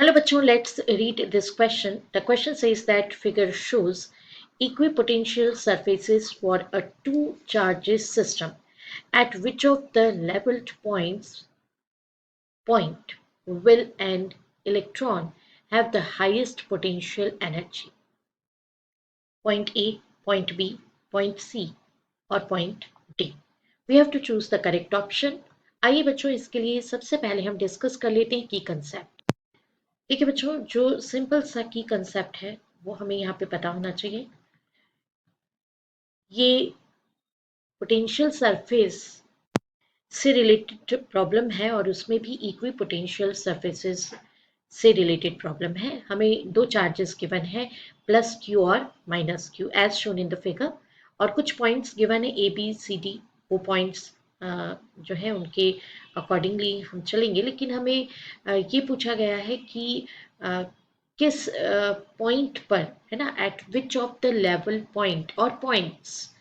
Hello bachcho, let's read this question. The question says that figure shows equipotential surfaces for a two charges system. At which of the labeled point will an electron have the highest potential energy? Point A, point B, point C और point D. We have to choose the correct option. आइए बच्चों इसके लिए सबसे पहले हम discuss कर लेते हैं की कंसेप्ट। ठीक है बच्चों, जो सिंपल सा की कंसेप्ट है वो हमें यहाँ पे पता होना चाहिए। ये पोटेंशियल सरफेस से रिलेटेड प्रॉब्लम है और उसमें भी इक्वी पोटेंशियल सरफेसेस से रिलेटेड प्रॉब्लम है। हमें दो चार्जेस गिवन है प्लस क्यू और minus Q as shown in the figure, और कुछ पॉइंट्स गिवन है ए बी सी डी। वो पॉइंट्स जो है उनके अकॉर्डिंगली हम चलेंगे, लेकिन हमें ये पूछा गया है कि किस पॉइंट पर, है ना, eight which of the level point और पॉइंट्स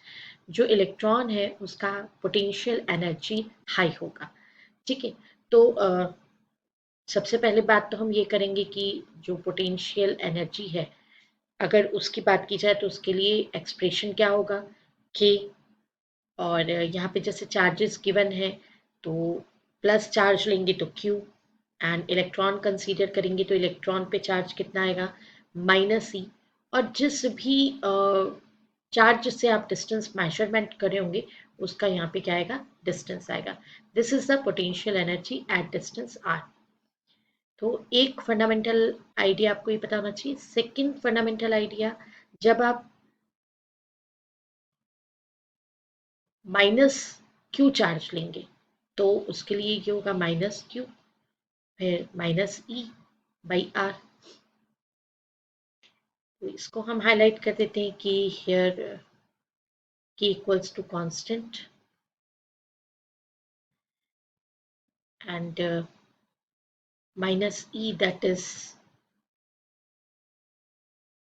जो इलेक्ट्रॉन है उसका पोटेंशियल एनर्जी हाई होगा। ठीक है, तो सबसे पहले बात तो हम ये करेंगे कि जो पोटेंशियल एनर्जी है अगर उसकी बात की जाए तो उसके लिए एक्सप्रेशन क्या होगा, के। और यहाँ पे जैसे चार्जेस गिवन है तो प्लस चार्ज लेंगे तो क्यू, एंड इलेक्ट्रॉन कंसीडर करेंगे तो इलेक्ट्रॉन पे चार्ज कितना आएगा, माइनस ई। और जिस भी चार्ज से आप डिस्टेंस मेजरमेंट करे होंगे उसका यहाँ पे क्या आएगा, डिस्टेंस आएगा। This is the potential energy at distance R. तो एक फंडामेंटल आइडिया आपको ये पता होना चाहिए। सेकंड फंडामेंटल आइडिया, जब आप माइनस क्यू चार्ज लेंगे तो उसके लिए ये होगा माइनस क्यू, फिर माइनस ई बाई आर। तो इसको हम हाईलाइट कर देते हैं कि here k equals to constant and minus e, that is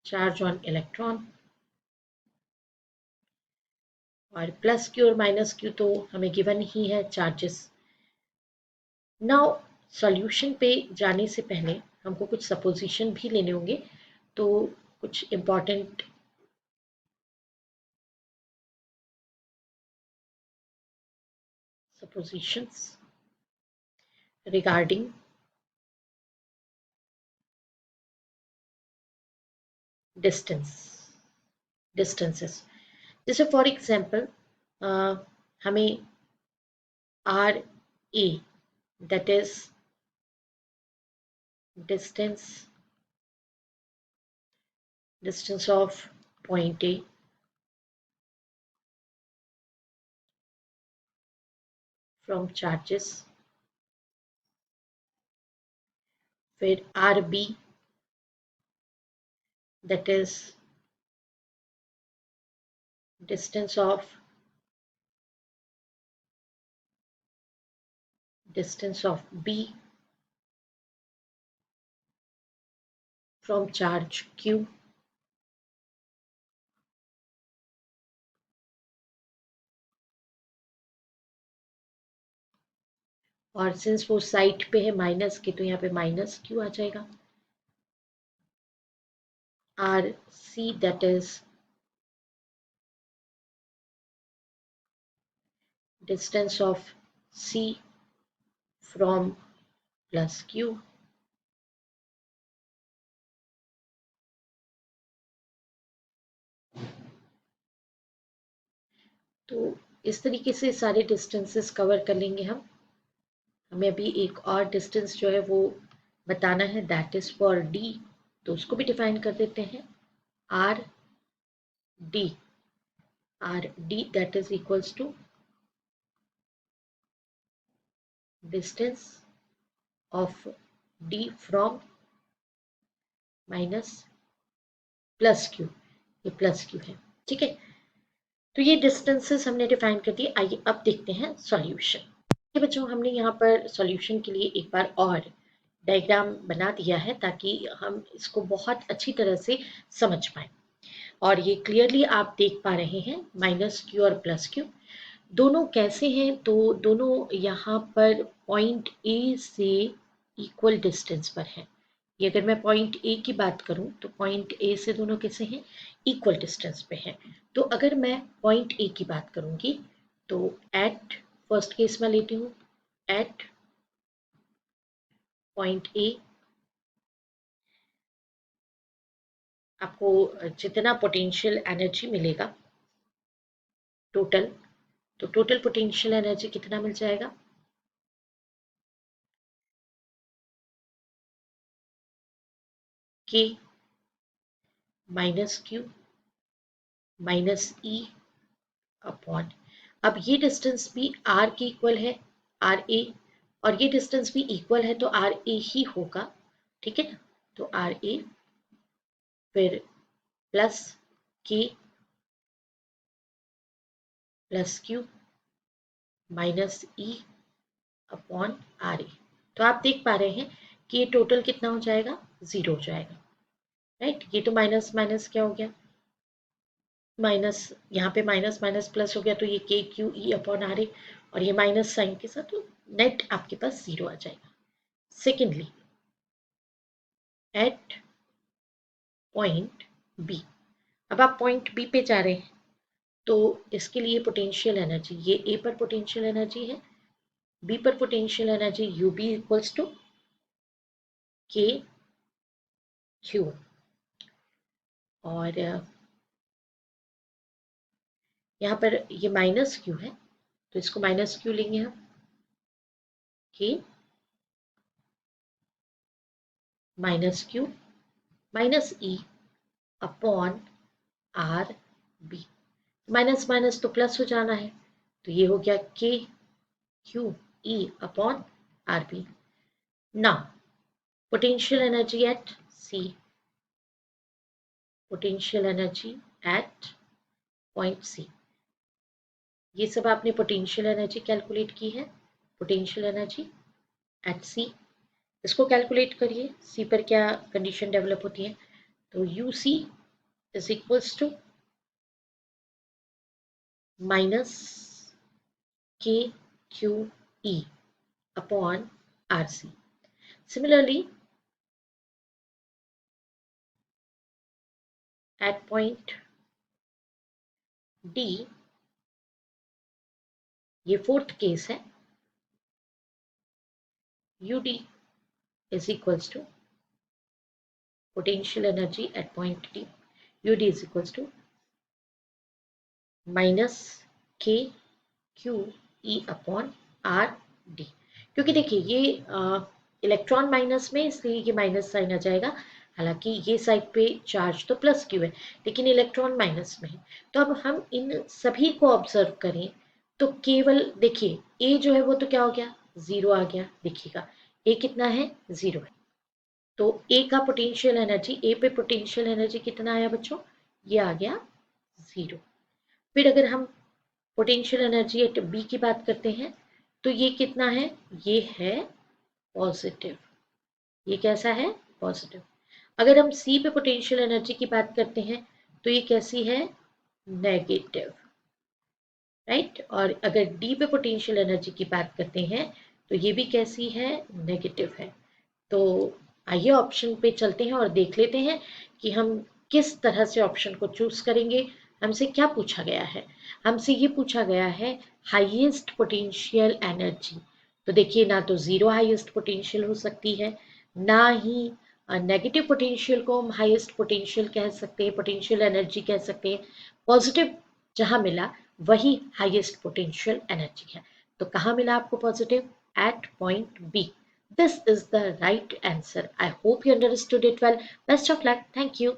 charge on electron, और प्लस क्यू और माइनस क्यू तो हमें गिवन ही है चार्जेस। नाउ सॉल्यूशन पे जाने से पहले हमको कुछ सपोजिशन भी लेने होंगे, तो कुछ इम्पॉर्टेंट सपोजिशंस रिगार्डिंग डिस्टेंसेस। जैसे फॉर एग्जांपल हमें R A, that is distance of point A from charges, फिर RB, that is distance of B from charge Q, और सिंस वो साइड पे है माइनस के तो यहाँ पे माइनस क्यू आ जाएगा। R C, that is distance of C from plus Q, तो इस तरीके से सारे डिस्टेंसेस कवर कर लेंगे हम। हमें अभी एक और डिस्टेंस जो है वो बताना है, दैट इज फॉर डी, तो उसको भी डिफाइन कर देते हैं। R D, that is equals to distance of D from minus plus Q, ये प्लस क्यू है। ठीक है, तो ये डिस्टेंसेस हमने डिफाइन कर दिए। आइए अब देखते हैं सॉल्यूशन। बच्चों, हमने यहाँ पर सॉल्यूशन के लिए एक बार और डायग्राम बना दिया है ताकि हम इसको बहुत अच्छी तरह से समझ पाए। और ये क्लियरली आप देख पा रहे हैं माइनस क्यू और प्लस क्यू दोनों कैसे हैं, तो दोनों यहाँ पर पॉइंट ए से इक्वल डिस्टेंस पर हैं। ये अगर मैं पॉइंट ए की बात करूं तो पॉइंट ए से दोनों कैसे हैं, इक्वल डिस्टेंस पे हैं। तो अगर मैं पॉइंट ए की बात करूंगी तो एट फर्स्ट केस में लेती हूँ, एट पॉइंट ए आपको जितना पोटेंशियल एनर्जी मिलेगा टोटल, तो टोटल पोटेंशियल एनर्जी कितना मिल जाएगा, के minus Q minus E upon, अब ये डिस्टेंस भी आर के इक्वल है, आर ए, और ये डिस्टेंस भी इक्वल है तो आर ए ही होगा, ठीक है ना। तो आर ए फिर plus K plus Q minus E upon R A. तो आप देख पा रहे हैं कि ये टोटल कितना हो जाएगा, जीरो हो जाएगा, राइट। ये तो माइनस माइनस क्या हो गया, माइनस, यहाँ पे माइनस माइनस प्लस हो गया, तो ये के क्यू ई अपॉन आर ए, और ये माइनस साइन के साथ तो नेट आपके पास जीरो आ जाएगा। सेकेंडली एट पॉइंट बी, अब आप पॉइंट बी पे जा रहे हैं तो इसके लिए पोटेंशियल एनर्जी, ये ए पर पोटेंशियल एनर्जी है, बी पर potential energy U B equals to K Q, और यहाँ पर ये माइनस क्यू है तो इसको माइनस क्यू लेंगे हम, K minus Q minus E upon R B, minus minus तो प्लस हो जाना है, तो ये हो गया K Q E upon R B. Now potential energy at C, potential energy at point C, ये सब आपने पोटेंशियल एनर्जी कैलकुलेट की है, पोटेंशियल एनर्जी एट सी, इसको कैलकुलेट करिए, सी पर क्या कंडीशन डेवलप होती है, तो U C is equals to minus K Q E upon R C. Similarly at point D, ये फोर्थ केस है, U D is equals to potential energy at point D, UD is equals to minus K Q E upon R D, क्योंकि देखिए ये electron minus में इसलिए ये minus sign आ जाएगा, हालांकि ये साइड पे चार्ज तो प्लस क्यू है लेकिन इलेक्ट्रॉन माइनस में है। तो अब हम इन सभी को ऑब्जर्व करें तो केवल देखिए ए जो है वो तो क्या हो गया, जीरो आ गया, देखिएगा ए कितना है, जीरो है, तो ए का पोटेंशियल एनर्जी, ए पे पोटेंशियल एनर्जी कितना आया बच्चों, ये आ गया जीरो। फिर अगर हम पोटेंशियल एनर्जी एट बी की बात करते हैं तो ये कितना है, ये है पॉजिटिव, ये कैसा है, पॉजिटिव। अगर हम सी पे पोटेंशियल एनर्जी की बात करते हैं तो ये कैसी है, नेगेटिव, राइट। और अगर डी पे पोटेंशियल एनर्जी की बात करते हैं तो ये भी कैसी है, नेगेटिव है। तो आइए ऑप्शन पे चलते हैं और देख लेते हैं कि हम किस तरह से ऑप्शन को चूज करेंगे। हमसे क्या पूछा गया है, हमसे ये पूछा गया है हाईएस्ट पोटेंशियल एनर्जी, तो देखिए ना तो जीरो हाईएस्ट पोटेंशियल हो सकती है, ना ही नेगेटिव पोटेंशियल को हम हाईएस्ट पोटेंशियल कह सकते हैं, पोटेंशियल एनर्जी कह सकते हैं, पॉजिटिव जहां मिला वही हाईएस्ट पोटेंशियल एनर्जी है। तो कहाँ मिला आपको positive, at point B. This is the right answer. I hope you understood it well. Best of luck. Thank you.